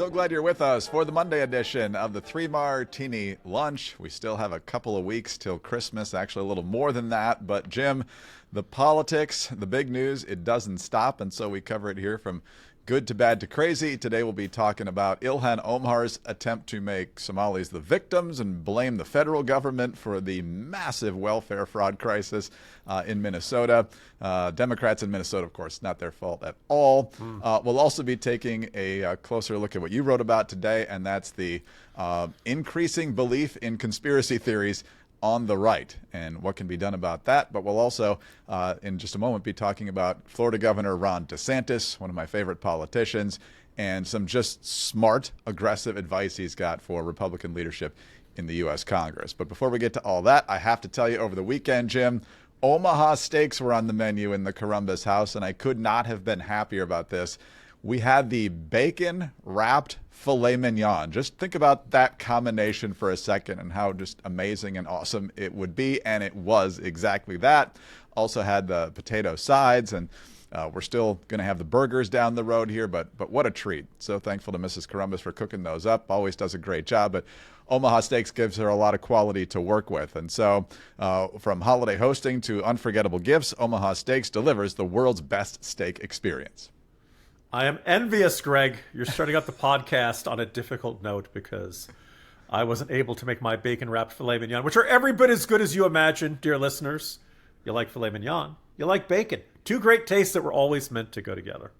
So glad you're with us for the Monday edition of the Three Martini Lunch. We still have a couple of weeks till Christmas, actually a little more than that. But Jim, the politics, the big news, it doesn't stop. And so we cover it here from good to bad to crazy. Today we'll be talking about Ilhan Omar's attempt to make Somalis the victims and blame the federal government for the massive welfare fraud crisis in Minnesota. Democrats in Minnesota, of course, not their fault at all. We'll also be taking a closer look at what you wrote about today, and that's the increasing belief in conspiracy theories on the right and what can be done about that. But we'll also, in just a moment, be talking about Florida Governor Ron DeSantis, one of my favorite politicians, and some just smart, aggressive advice he's got for Republican leadership in the U.S. Congress. But before we get to all that, I have to tell you, over the weekend, Jim, Omaha steaks were on the menu in the Columbus house, and I could not have been happier about this. We had the bacon-wrapped filet mignon. Just think about that combination for a second and how just amazing and awesome it would be, and it was exactly that. Also had the potato sides, and we're still going to have the burgers down the road here, but what a treat. So thankful to Mrs. Columbus for cooking those up. Always does a great job, but Omaha Steaks gives her a lot of quality to work with. And so from holiday hosting to unforgettable gifts, Omaha Steaks delivers the world's best steak experience. I am envious, Greg. You're starting out the podcast on a difficult note because I wasn't able to make my bacon-wrapped filet mignon, which are every bit as good as you imagine, dear listeners. You like filet mignon. You like bacon. Two great tastes that were always meant to go together.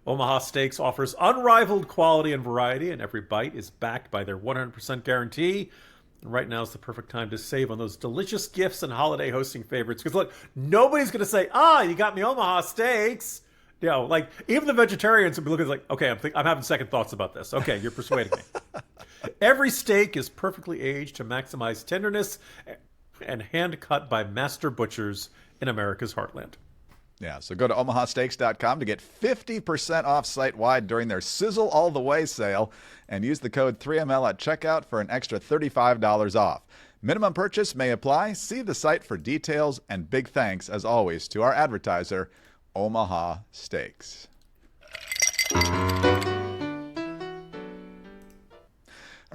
Omaha Steaks offers unrivaled quality and variety, and every bite is backed by their 100% guarantee. And right now is the perfect time to save on those delicious gifts and holiday hosting favorites. Because look, nobody's going to say, you got me Omaha Steaks. You know, like, even the vegetarians would be looking like, okay, I'm having second thoughts about this. Okay, you're persuading me. Every steak is perfectly aged to maximize tenderness and hand-cut by master butchers in America's heartland. Yeah, so go to omahasteaks.com to get 50% off site-wide during their Sizzle All the Way sale and use the code 3ML at checkout for an extra $35 off. Minimum purchase may apply. See the site for details, and big thanks, as always, to our advertiser, Omaha Steaks. All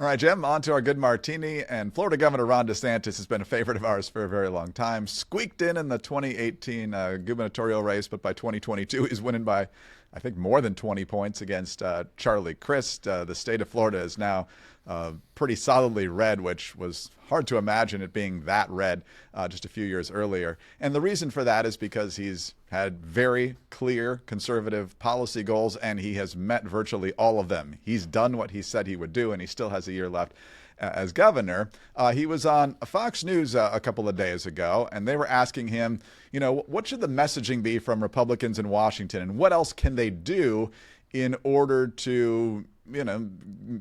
right, Jim, on to our good martini. And Florida Governor Ron DeSantis has been a favorite of ours for a very long time. Squeaked in the 2018 gubernatorial race, but by 2022 he's winning by, I think, more than 20 points against Charlie Crist. The state of Florida is now pretty solidly red, which was hard to imagine it being that red just a few years earlier. And the reason for that is because he's had very clear conservative policy goals, and he has met virtually all of them. He's done what he said he would do, and he still has a year left as governor. He was on Fox News a couple of days ago, and they were asking him, what should the messaging be from Republicans in Washington, and what else can they do in order to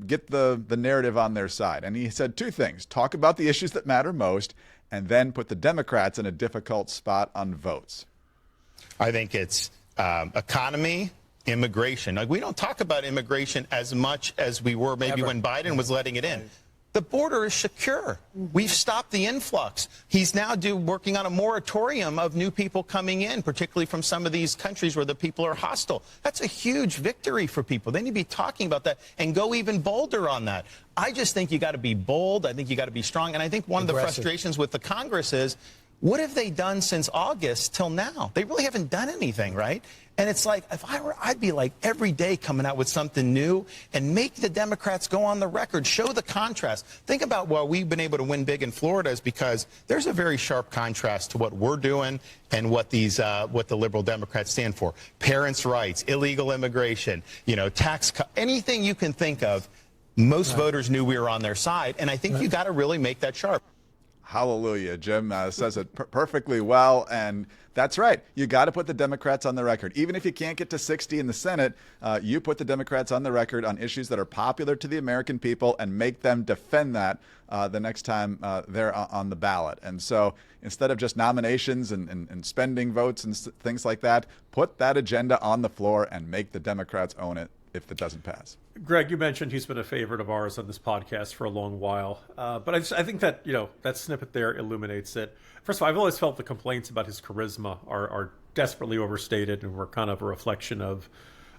get the narrative on their side? And he said two things: talk about the issues that matter most, and then put the Democrats in a difficult spot on votes. I think it's economy, immigration. Like, we don't talk about immigration as much as we were maybe when Biden was letting it in. The border is secure. We've stopped the influx. He's now working on a moratorium of new people coming in, particularly from some of these countries where the people are hostile. That's a huge victory for people. They need to be talking about that and go even bolder on that. I just think you got to be bold. I think you got to be strong. And I think one of the frustrations with the Congress is, what have they done since August till now? They really haven't done anything, right? And it's like, if I were, I'd be like every day coming out with something new and make the Democrats go on the record, show the contrast. Think about why we've been able to win big in Florida is because there's a very sharp contrast to what we're doing and what what the liberal Democrats stand for. Parents' rights, illegal immigration, tax cut, anything you can think of. Most voters knew we were on their side, and I think you got to really make that sharp. Hallelujah. Jim says it perfectly well, and that's right. You got to put the Democrats on the record. Even if you can't get to 60 in the Senate, you put the Democrats on the record on issues that are popular to the American people and make them defend that the next time they're on the ballot. And so instead of just nominations and spending votes and things like that, put that agenda on the floor and make the Democrats own it if it doesn't pass. Greg, you mentioned he's been a favorite of ours on this podcast for a long while. But I think that, that snippet there illuminates it. First of all, I've always felt the complaints about his charisma are desperately overstated and were kind of a reflection of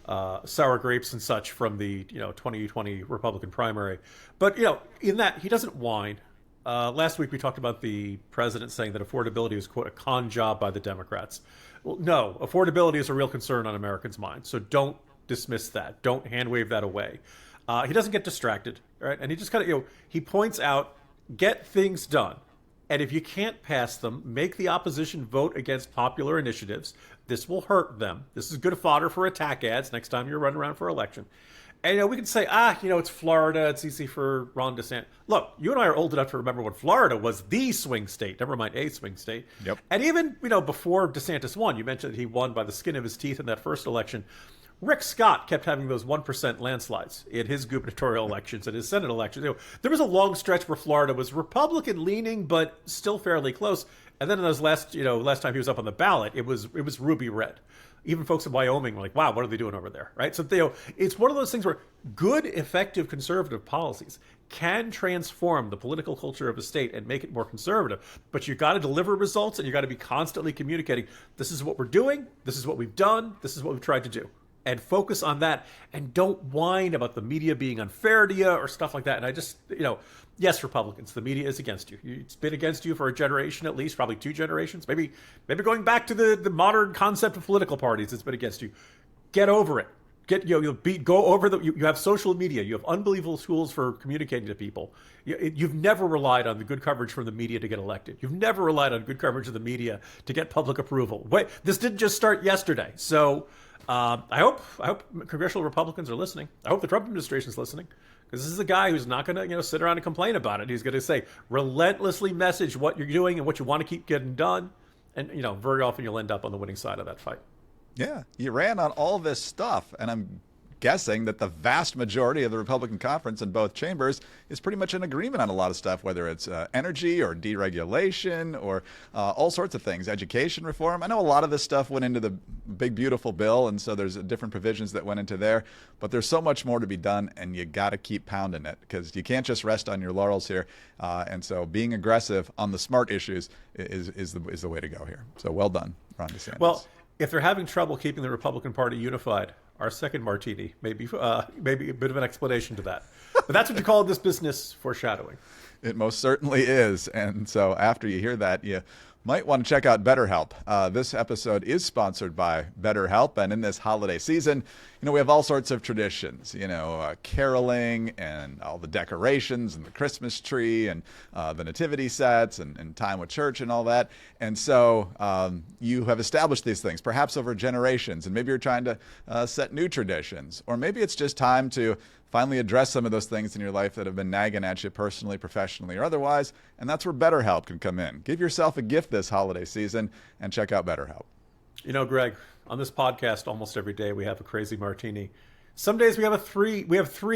sour grapes and such from the 2020 Republican primary. But in that he doesn't whine. Last week we talked about the president saying that affordability is, quote, a con job by the Democrats. Well, no, affordability is a real concern on Americans' minds. So don't dismiss that. Don't hand wave that away. He doesn't get distracted, right? And he just kind of, he points out, get things done. And if you can't pass them, make the opposition vote against popular initiatives. This will hurt them. This is good fodder for attack ads next time you're running around for election. And we can say, it's Florida. It's easy for Ron DeSantis. Look, you and I are old enough to remember when Florida was the swing state, never mind a swing state. Yep. And even, before DeSantis won, you mentioned that he won by the skin of his teeth in that first election. Rick Scott kept having those 1% landslides in his gubernatorial elections and his Senate elections. There was a long stretch where Florida was Republican leaning, but still fairly close. And then in those last time he was up on the ballot, it was ruby red. Even folks in Wyoming were like, wow, what are they doing over there? Right? So it's one of those things where good, effective conservative policies can transform the political culture of a state and make it more conservative. But you've got to deliver results, and you've got to be constantly communicating, this is what we're doing, this is what we've done, this is what we've tried to do. And focus on that, and don't whine about the media being unfair to you or stuff like that. And I just, yes, Republicans, the media is against you. It's been against you for a generation at least, probably 2 generations, maybe going back to the modern concept of political parties. It's been against you. Get over it. You have social media. You have unbelievable tools for communicating to people. You've never relied on the good coverage from the media to get elected. You've never relied on good coverage of the media to get public approval. Wait, this didn't just start yesterday. So I hope congressional Republicans are listening. I hope the Trump administration is listening, because this is a guy who's not going to sit around and complain about it. He's going to say, relentlessly message what you're doing and what you want to keep getting done. And very often you'll end up on the winning side of that fight. Yeah, you ran on all this stuff, and I'm guessing that the vast majority of the Republican conference in both chambers is pretty much in agreement on a lot of stuff, whether it's energy or deregulation or all sorts of things, education reform. I know a lot of this stuff went into the big, beautiful bill, and so there's different provisions that went into there, but there's so much more to be done, and you got to keep pounding it, because you can't just rest on your laurels here. And so being aggressive on the smart issues is the way to go here. So well done, Ron DeSantis. Well, if they're having trouble keeping the Republican Party unified, our second martini may be a bit of an explanation to that. But that's what you call this business, foreshadowing. It most certainly is. And so after you hear that, you might want to check out BetterHelp. This episode is sponsored by BetterHelp. And in this holiday season, we have all sorts of traditions, caroling and all the decorations and the Christmas tree and the nativity sets and time with church and all that. And so you have established these things, perhaps over generations, and maybe you're trying to set new traditions, or maybe it's just time to finally address some of those things in your life that have been nagging at you personally, professionally, or otherwise, and that's where BetterHelp can come in. Give yourself a gift this holiday season and check out BetterHelp. Greg, on this podcast, almost every day we have a crazy martini. Some days we have three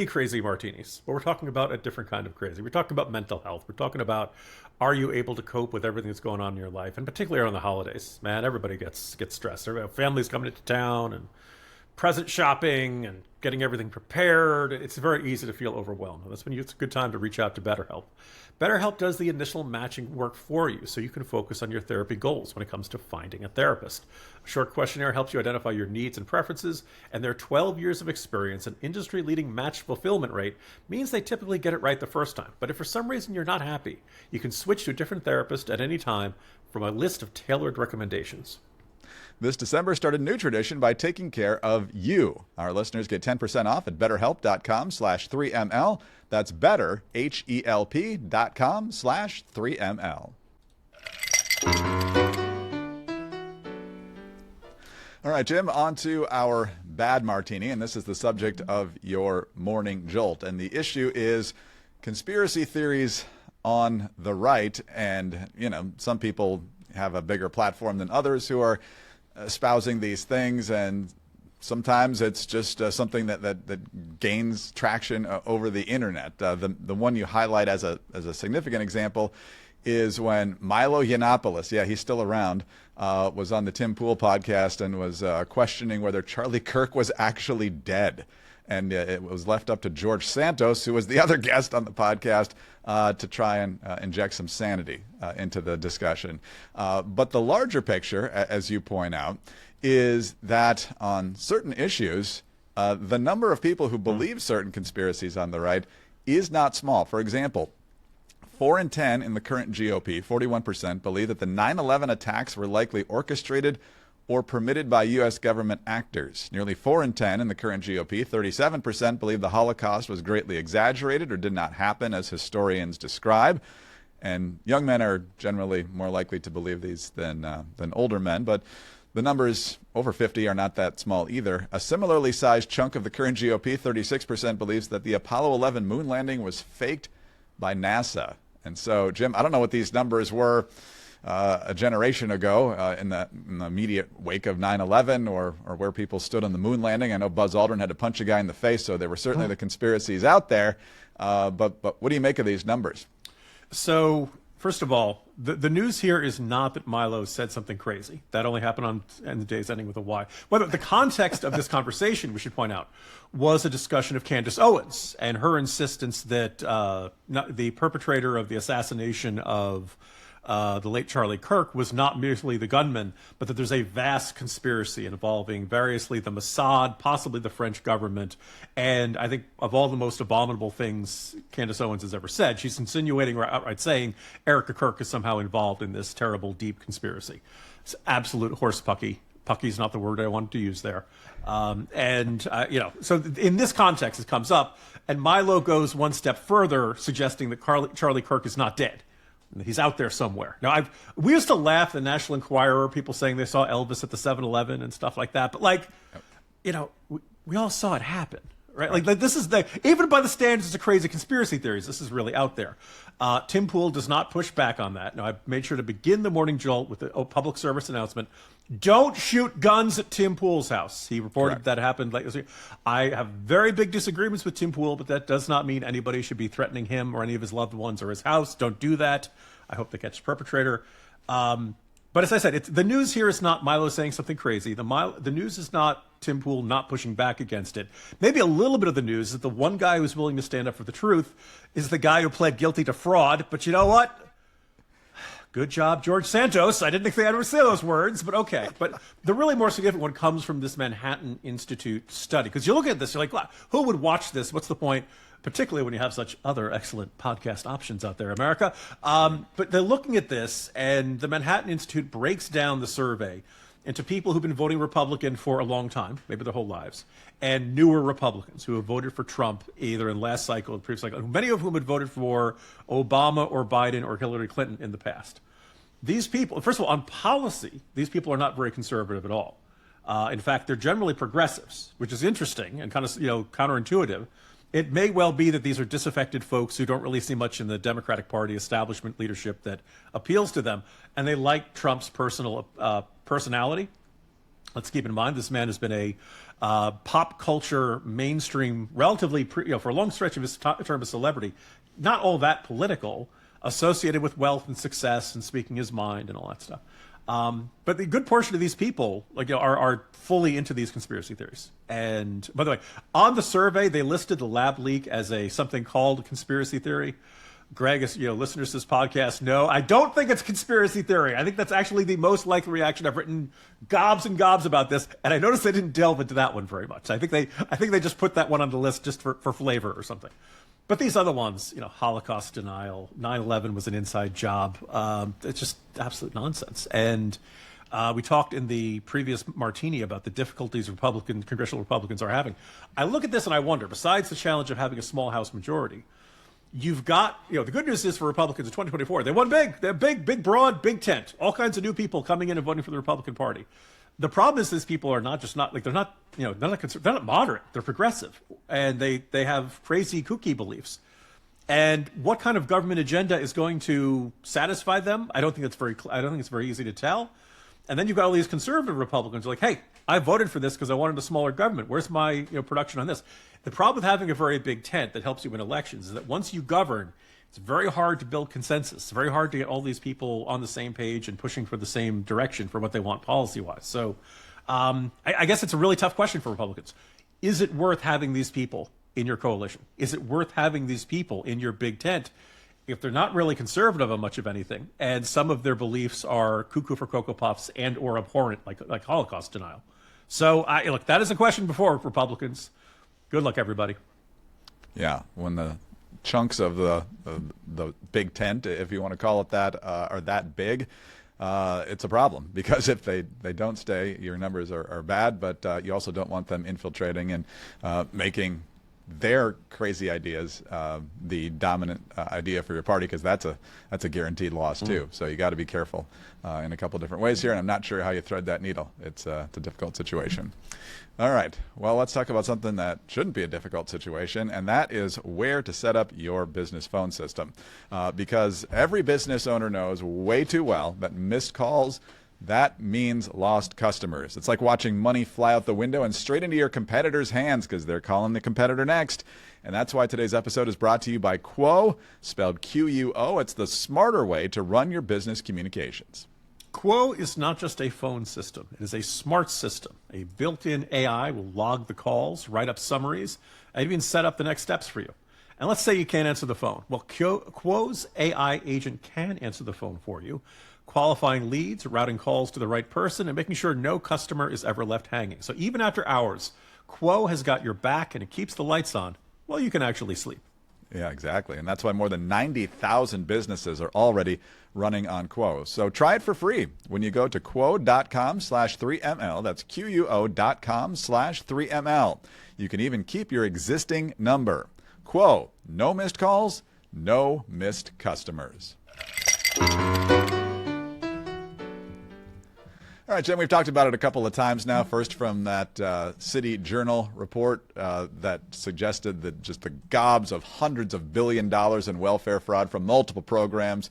crazy martinis, but we're talking about a different kind of crazy. We're talking about mental health. We're talking about, are you able to cope with everything that's going on in your life, and particularly around the holidays? Man, everybody gets stressed. Families coming into town and present shopping and getting everything prepared. It's very easy to feel overwhelmed. That's when it's a good time to reach out to BetterHelp. BetterHelp does the initial matching work for you, so you can focus on your therapy goals when it comes to finding a therapist. A short questionnaire helps you identify your needs and preferences, and their 12 years of experience and industry-leading match fulfillment rate means they typically get it right the first time. But if for some reason you're not happy, you can switch to a different therapist at any time from a list of tailored recommendations. This December, start a new tradition by taking care of you. Our listeners get 10% off at betterhelp.com/3ml. That's better, HELP.com/3ml. All right, Jim, on to our bad martini, and this is the subject of your morning jolt. And the issue is conspiracy theories on the right. And, some people have a bigger platform than others who are espousing these things, and sometimes it's just something that gains traction over the internet. The one you highlight as a significant example is when Milo Yiannopoulos, yeah, he's still around, was on the Tim Pool podcast and was questioning whether Charlie Kirk was actually dead. And it was left up to George Santos, who was the other guest on the podcast, to try and inject some sanity into the discussion. But the larger picture, as you point out, is that on certain issues, the number of people who believe certain conspiracies on the right is not small. For example, 4 in 10 in the current GOP, 41%, believe that the 9/11 attacks were likely orchestrated or permitted by U.S. government actors. Nearly 4 in 10 in the current GOP, 37%, believe the Holocaust was greatly exaggerated or did not happen as historians describe. And young men are generally more likely to believe these than older men, but the numbers over 50 are not that small either. A similarly sized chunk of the current GOP, 36%, believes that the Apollo 11 moon landing was faked by NASA. And so, Jim, I don't know what these numbers were a generation ago in the immediate wake of 9/11 or where people stood on the moon landing. I know Buzz Aldrin had to punch a guy in the face, so there were certainly the conspiracies out there. But what do you make of these numbers? So, first of all, the news here is not that Milo said something crazy. That only happened on the days ending with a Y. Well, the context of this conversation, we should point out, was a discussion of Candace Owens and her insistence that the perpetrator of the assassination of the late Charlie Kirk was not merely the gunman, but that there's a vast conspiracy involving variously the Mossad, possibly the French government, and I think of all the most abominable things Candace Owens has ever said, she's insinuating or outright saying Erica Kirk is somehow involved in this terrible, deep conspiracy. It's absolute horse pucky. Pucky's not the word I wanted to use there. So in this context, it comes up, and Milo goes one step further, suggesting that Charlie Kirk is not dead. He's out there somewhere. Now, we used to laugh at the National Enquirer, people saying they saw Elvis at the 7-Eleven and stuff like that. But, we all saw it happen, right? Like this is even by the standards of crazy conspiracy theories, this is really out there. Tim Pool does not push back on that. Now, I made sure to begin the morning jolt with a public service announcement. Don't shoot guns at Tim Pool's house. He reported that happened late this year. I have very big disagreements with Tim Pool, but that does not mean anybody should be threatening him or any of his loved ones or his house. Don't do that. I hope they catch the perpetrator. But as I said, the news here is not Milo saying something crazy. The news is not Tim Pool not pushing back against it. Maybe a little bit of the news is that the one guy who's willing to stand up for the truth is the guy who pled guilty to fraud. But you know what? Good job, George Santos. I didn't think they'd ever say those words, but okay. But the really more significant one comes from this Manhattan Institute study. Because you look at this, you're like, wow, who would watch this? What's the point? Particularly when you have such other excellent podcast options out there, America. But they're looking at this, and the Manhattan Institute breaks down the survey into people who've been voting Republican for a long time, maybe their whole lives, and newer Republicans who have voted for Trump either in last cycle or previous cycle, many of whom had voted for Obama or Biden or Hillary Clinton in the past. These people, first of all, on policy, these people are not very conservative at all. In fact, they're generally progressives, which is interesting and kind of counterintuitive. It may well be that these are disaffected folks who don't really see much in the Democratic Party establishment leadership that appeals to them, and they like Trump's personality. Let's keep in mind this man has been a pop culture mainstream, relatively for a long stretch of his term as celebrity, not all that political, associated with wealth and success and speaking his mind and all that stuff. But the good portion of these people are fully into these conspiracy theories. And by the way, on the survey, they listed the lab leak as something called a conspiracy theory. Greg, as listeners to this podcast know, I don't think it's conspiracy theory. I think that's actually the most likely reaction. I've written gobs and gobs about this, and I noticed they didn't delve into that one very much. I think they just put that one on the list just for flavor or something. But these other ones, Holocaust denial, 9/11 was an inside job. It's just absolute nonsense. And we talked in the previous Martini about the difficulties congressional Republicans are having. I look at this and I wonder, besides the challenge of having a small House majority, you've got, the good news is for Republicans in 2024, they won big. They're big, broad, big tent. All kinds of new people coming in and voting for the Republican Party. The problem is these people are not they're not moderate. They're progressive, and they have crazy kooky beliefs. And what kind of government agenda is going to satisfy them? I don't think it's very easy to tell. And then you've got all these conservative Republicans like, hey, I voted for this because I wanted a smaller government. Where's my production on this? The problem with having a very big tent that helps you win elections is that once you govern, it's very hard to build consensus. It's very hard to get all these people on the same page and pushing for the same direction for what they want policy-wise. So I guess it's a really tough question for Republicans. Is it worth having these people in your coalition? Is it worth having these people in your big tent if they're not really conservative on much of anything, and some of their beliefs are cuckoo for Cocoa Puffs and or abhorrent, like Holocaust denial? So, look, that is a question before Republicans. Good luck, everybody. Yeah, when the chunks of the big tent, if you want to call it that, are that big, it's a problem, because if they don't stay, your numbers are bad, but you also don't want them infiltrating and making their crazy ideas the dominant idea for your party, because that's a guaranteed loss too. So you got to be careful in a couple different ways here, and I'm not sure how you thread that needle. It's a difficult situation. All right, well, let's talk about something that shouldn't be a difficult situation, and that is where to set up your business phone system, because every business owner knows way too well that missed calls, that means lost customers. It's like watching money fly out the window and straight into your competitor's hands, because they're calling the competitor next. And that's why today's episode is brought to you by Quo, spelled Q-U-O. It's the smarter way to run your business communications. Quo is not just a phone system. It is a smart system. A built-in AI will log the calls, write up summaries, and even set up the next steps for you. And let's say you can't answer the phone. Well, Quo's AI agent can answer the phone for you, qualifying leads, routing calls to the right person, and making sure no customer is ever left hanging. So even after hours, Quo has got your back, and it keeps the lights on while you can actually sleep. Yeah, exactly. And that's why more than 90,000 businesses are already running on Quo. So try it for free when you go to quo.com/3ML. That's QUO.com/3ML. You can even keep your existing number. Quo, no missed calls, no missed customers. All right, Jim, we've talked about it a couple of times now. First from that City Journal report that suggested that just the gobs of hundreds of $billions in welfare fraud from multiple programs,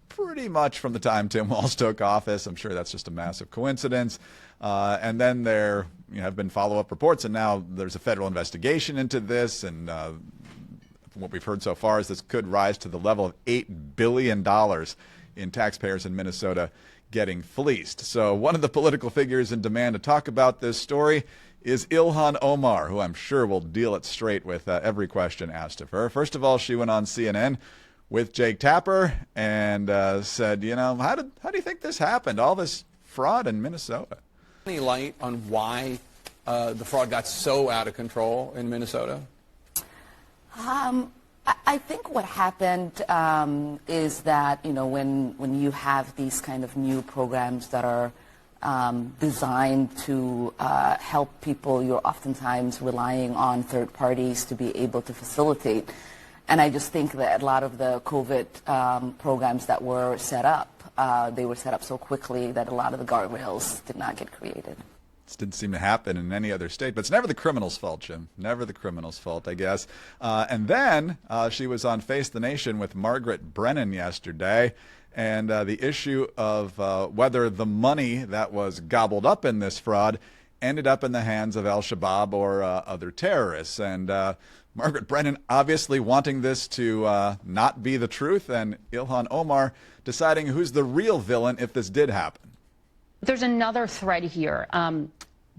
pretty much from the time Tim Walz took office. I'm sure that's just a massive coincidence. And then there have been follow-up reports, and now there's a federal investigation into this. And what we've heard so far is this could rise to the level of $8 billion in taxpayers in Minnesota getting fleeced. So one of the political figures in demand to talk about this story is Ilhan Omar, who I'm sure will deal it straight with every question asked of her. First of all, she went on CNN with Jake Tapper and said, how do you think this happened, all this fraud in Minnesota? Any light on why the fraud got so out of control in Minnesota? I think what happened is that, when you have these kind of new programs that are designed to help people, you're oftentimes relying on third parties to be able to facilitate. And I just think that a lot of the COVID programs that were set up, they were set up so quickly that a lot of the guardrails did not get created. This didn't seem to happen in any other state, but it's never the criminal's fault, Jim. Never the criminal's fault, I guess. And then she was on Face the Nation with Margaret Brennan yesterday, and the issue of whether the money that was gobbled up in this fraud ended up in the hands of al-Shabaab or other terrorists. And Margaret Brennan obviously wanting this to not be the truth, and Ilhan Omar deciding who's the real villain if this did happen. There's another thread here,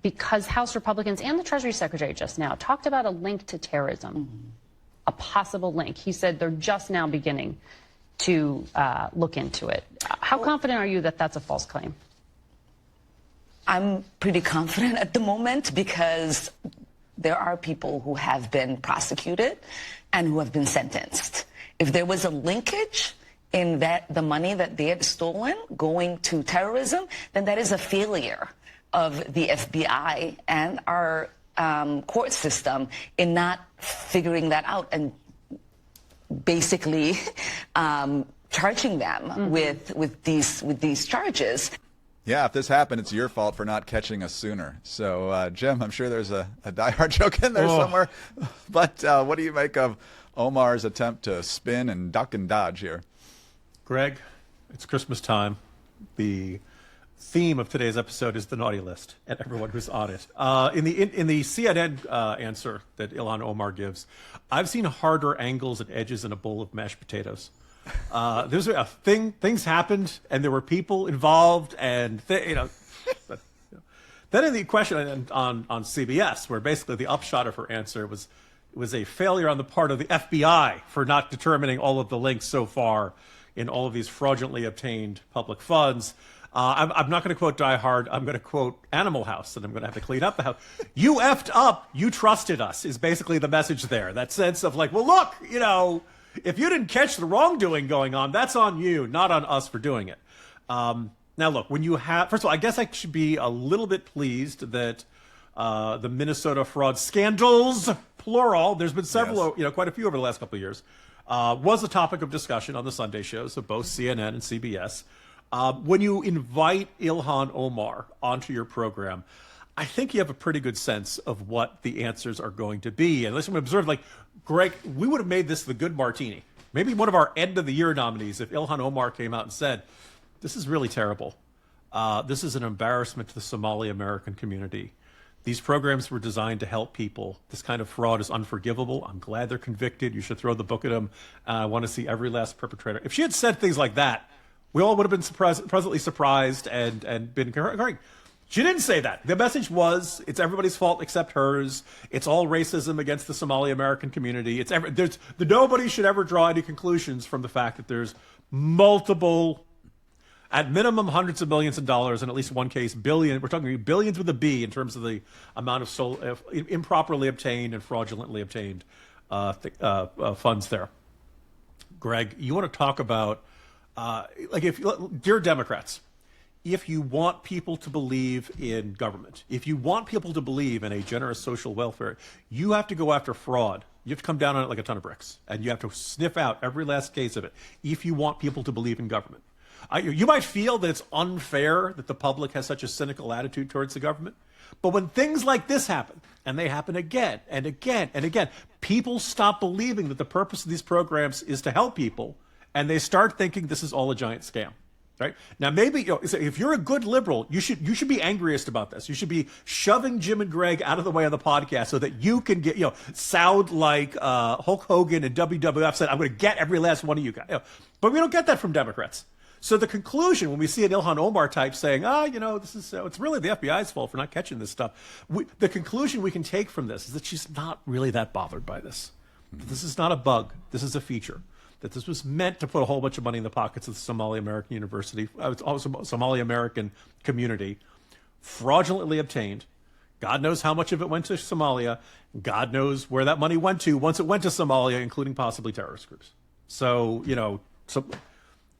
because House Republicans and the Treasury Secretary just now talked about a link to terrorism, a possible link. He said they're just now beginning to look into it. How confident are you that that's a false claim? I'm pretty confident at the moment, because there are people who have been prosecuted and who have been sentenced. If there was a linkage in that the money that they had stolen going to terrorism, then that is a failure of the FBI and our court system in not figuring that out and basically charging them with these charges. Yeah, if this happened, it's your fault for not catching us sooner. So, Jim, I'm sure there's a diehard joke in there somewhere. But what do you make of Omar's attempt to spin and duck and dodge here? Greg, it's Christmas time. The theme of today's episode is the naughty list and everyone who's on it. In the CNN answer that Ilhan Omar gives, I've seen harder angles and edges in a bowl of mashed potatoes. There's a thing. Things happened, and there were people involved, and Then in the question on CBS, where basically the upshot of her answer was a failure on the part of the FBI for not determining all of the links so far in all of these fraudulently obtained public funds. I'm not going to quote Die Hard. I'm going to quote Animal House, and I'm going to have to clean up the house. You effed up. You trusted us is basically the message there. That sense of like, well, look, if you didn't catch the wrongdoing going on, that's on you, not on us for doing it. Now, look, when you have, first of all, I guess I should be a little bit pleased that the Minnesota fraud scandals, plural, there's been several, quite a few over the last couple of years, was a topic of discussion on the Sunday shows of both CNN and CBS. When you invite Ilhan Omar onto your program, I think you have a pretty good sense of what the answers are going to be. And listen, we observed, like, Greg, we would have made this the good martini. Maybe one of our end of the year nominees if Ilhan Omar came out and said, this is really terrible. This is an embarrassment to the Somali American community. These programs were designed to help people. This kind of fraud is unforgivable. I'm glad they're convicted. You should throw the book at them. I want to see every last perpetrator. If she had said things like that, we all would have been pleasantly surprised and been correct. She didn't say that. The message was, it's everybody's fault except hers. It's all racism against the Somali American community. Nobody should ever draw any conclusions from the fact that there's multiple, at minimum hundreds of millions of dollars, in at least one case, billion. We're talking billions with a B in terms of the amount of improperly obtained and fraudulently obtained funds there. Greg, you want to talk about, dear Democrats, if you want people to believe in government, if you want people to believe in a generous social welfare, you have to go after fraud. You have to come down on it like a ton of bricks, and you have to sniff out every last case of it if you want people to believe in government. You might feel that it's unfair that the public has such a cynical attitude towards the government, but when things like this happen, and they happen again and again and again, people stop believing that the purpose of these programs is to help people, and they start thinking this is all a giant scam. Right? Now, maybe if you're a good liberal, you should be angriest about this. You should be shoving Jim and Greg out of the way of the podcast so that you can get sound like Hulk Hogan and WWF said, I'm going to get every last one of you guys. But we don't get that from Democrats. So the conclusion, when we see an Ilhan Omar type saying, this is it's really the FBI's fault for not catching this stuff, the conclusion we can take from this is that she's not really that bothered by this. This is not a bug. This is a feature. That this was meant to put a whole bunch of money in the pockets of the Somali American University, Somali American community, fraudulently obtained. God knows how much of it went to Somalia. God knows where that money went to once it went to Somalia, including possibly terrorist groups. So,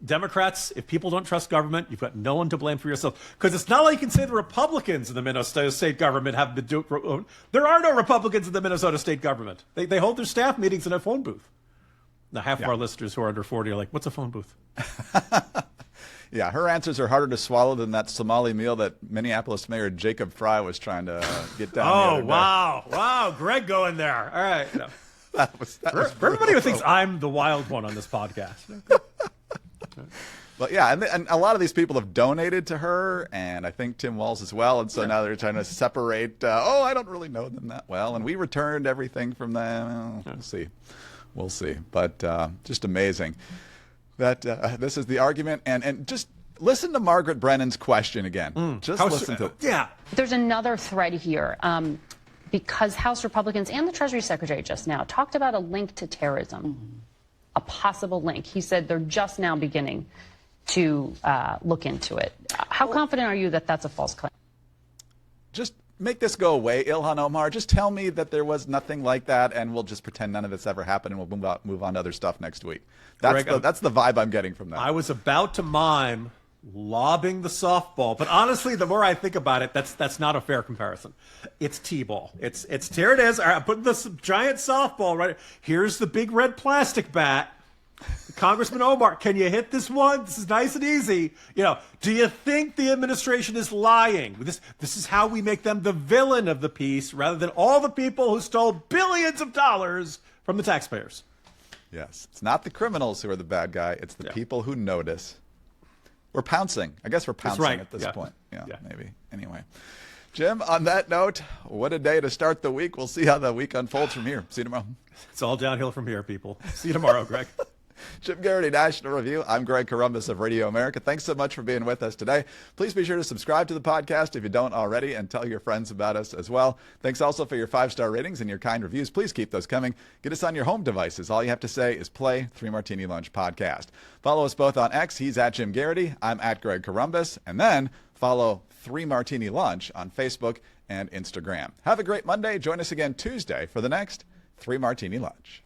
Democrats, if people don't trust government, you've got no one to blame for yourself. Because it's not like you can say the Republicans in the Minnesota state government have been doing. There are no Republicans in the Minnesota state government. They hold their staff meetings in a phone booth. Now, half of our listeners who are under 40 are like, what's a phone booth? Yeah, her answers are harder to swallow than that Somali meal that Minneapolis Mayor Jacob Fry was trying to get down. Oh, wow. Greg going there. All right. For everybody who thinks I'm the wild one on this podcast. But yeah, and a lot of these people have donated to her, and I think Tim Walz as well. And so now they're trying to separate, I don't really know them that well. And we returned everything from them. We'll see. But just amazing that this is the argument. And just listen to Margaret Brennan's question again. Listen to it. Yeah. There's another thread here because House Republicans and the Treasury Secretary just now talked about a link to terrorism, a possible link. He said they're just now beginning to look into it. How confident are you that that's a false claim? Just make this go away, Ilhan Omar. Just tell me that there was nothing like that, and we'll just pretend none of this ever happened, and we'll move on to other stuff next week. That's the vibe I'm getting from that. I was about to mime lobbing the softball, but honestly, the more I think about it, that's not a fair comparison. It's T-ball. It's here it is. All right, I'm putting this giant softball right. Here's the big red plastic bat. Congressman Omar, can you hit this one? This is nice and easy. Do you think the administration is lying? This is how we make them the villain of the piece rather than all the people who stole billions of dollars from the taxpayers. Yes. It's not the criminals who are the bad guy. It's the people who notice. We're pouncing. I guess we're pouncing at this point. Yeah, maybe. Anyway. Jim, on that note, what a day to start the week. We'll see how the week unfolds from here. See you tomorrow. It's all downhill from here, people. See you tomorrow, Greg. Jim Garrity, National Review. I'm Greg Corombos of Radio America. Thanks so much for being with us today. Please be sure to subscribe to the podcast if you don't already, and tell your friends about us as well. Thanks also for your 5-star ratings and your kind reviews. Please keep those coming. Get us on your home devices. All you have to say is play 3 Martini Lunch podcast. Follow us both on X. He's at Jim Garrity. I'm at Greg Corombos. And then follow 3 Martini Lunch on Facebook and Instagram. Have a great Monday. Join us again Tuesday for the next 3 Martini Lunch.